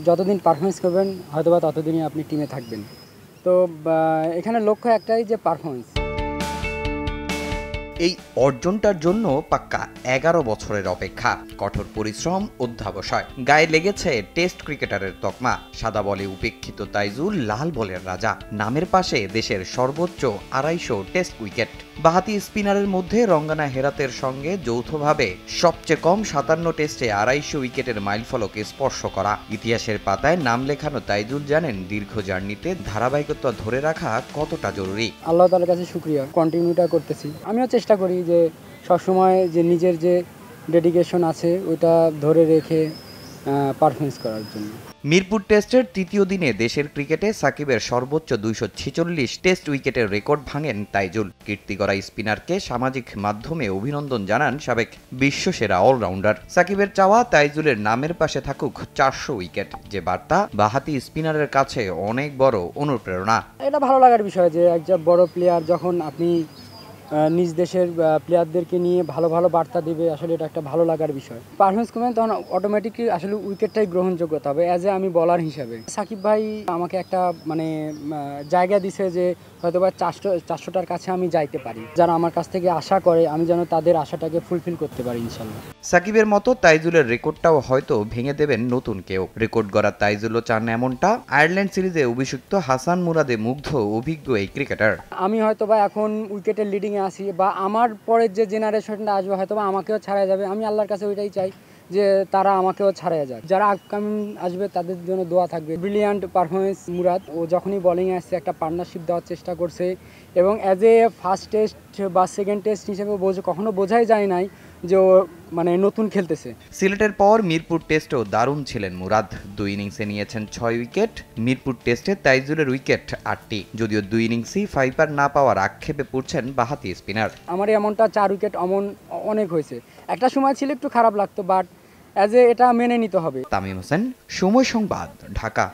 যতদিন পারফরমেন্স করবেন হয়তোবা ততদিনই আপনি টিমে থাকবেন। তো এখানে লক্ষ্য একটাই যে পারফরমেন্স। এই অর্জনটার জন্য পাক্কা ১১ বছরের অপেক্ষা, কঠোর পরিশ্রম, অধ্যাবসায়। গায়ে লেগেছে টেস্ট ক্রিকেটারের তকমা। সাদা বলে উপেক্ষিত তাইজুল লাল বলের রাজা। নামের পাশে দেশের সর্বোচ্চ ২৫০ টেস্ট উইকেট। বাহাতি স্পিনারের মধ্যে রঙ্গানা হেরাতের সঙ্গে যৌথভাবে সবচেয়ে কম ৫৭ টেস্টে ২৫০ উইকেটের মাইলফলক স্পর্শ করা। ইতিহাসের পাতায় নাম লেখানো তাইজুল জানেন দীর্ঘ জার্নিতে ধারাবাহিকতা ধরে রাখা কতটা জরুরি। আল্লাহ তাআলার কাছে শুকরিয়া, কন্টিনিউটা করতেছি। আমিও চেষ্টা করি যে সবসময় যে নিজের যে ডেডিকেশন আছে ওইটা ধরে রেখে পারফরমেন্স করার জন্য। মিরপুর টেস্টের তৃতীয় দিনে দেশের ক্রিকেটে সাকিবের সর্বোচ্চ ২৪৬ টেস্ট উইকেটের রেকর্ড ভাঙেন তাইজুল। কীর্তি গড়া স্পিনারকে সামাজিক মাধ্যমে অভিনন্দন জানান সাবেক বিশ্বসেরা অলরাউন্ডার। সাকিবের চাওয়া তাইজুলের নামের পাশে থাকুক ৪০০ উইকেট, যে বার্তা বাহাতি স্পিনারের কাছে অনেক বড় অনুপ্রেরণা। এটা ভালো লাগার বিষয় যে একজন বড় প্লেয়ার যখন আপনি নিজ দেশের প্লেয়ারদেরকে নিয়ে ভালো ভালো বার্তা দেবে, আসলে এটা একটা ভালো লাগার বিষয়। পারফরমেন্স করবেন তখন অটোমেটিকলি আসলে উইকেটটাই গ্রহণযোগ্যতা হবে অ্যাজ এ আমি বলার হিসাবে। সাকিব ভাই আমাকে একটা মানে জায়গা দিছে যে হয়তোবা ৪০০টার কাছে আমি যাইতে পারি। যারা আমার কাছ থেকে আশা করে আমি যেন তাদের আশাটাকে ফুলফিল করতে পারি ইনশাল্লাহ। সাকিবের মতো তাইজুলের রেকর্ডটাও হয়তো ভেঙে দেবেন নতুন কেউ। রেকর্ড গড়া তাইজুলও চান এমনটা। আয়ারল্যান্ড সিরিজে অভিষিক্ত হাসান মুরাদে মুগ্ধ অভিজ্ঞ এই ক্রিকেটার। আমি হয়তোবা এখন উইকেটের লিডিংয়ে আছি বা আমার পরের যে জেনারেশনটা আসবে হয়তোবা আমাকেও ছাড়াই যাবে। আমি আল্লাহর কাছে ওইটাই চাই যে তারা আমাকেও ছাড়াই যাক। যারা আপকামিং আসবে তাদের জন্য দোয়া থাকবে। Brilliant performance Murad. ও যখনই বোলিংয়ে আসছে একটা পার্টনারশিপ দেওয়ার চেষ্টা করছে এবং অ্যাজ এ ফার্স্ট টেস্ট বা সেকেন্ড টেস্ট হিসেবে কখনো বোঝাই যায় নাই যে ও মানে নতুন খেলতেছে। সিলেটের পর মিরপুর টেস্টেও দারুণ ছিলেন মুরাদ। ২ ইনিংসে নিয়েছেন ৬ উইকেট। মিরপুর টেস্টে তাইজুলের উইকেট ৮টি। যদিও ২ ইনিংসেই ফাইপার না পাওয়ার আক্ষেপে পড়ছেন বাহাতি স্পিনার। আমার এমনটা ৪ উইকেট অনেক হয়েছে। একটা সময় ছিল একটু খারাপ লাগতো, বাট অ্যাজ এ এটা মেনে নিতে হবে। তামিম হোসেন, সময় সংবাদ, ঢাকা।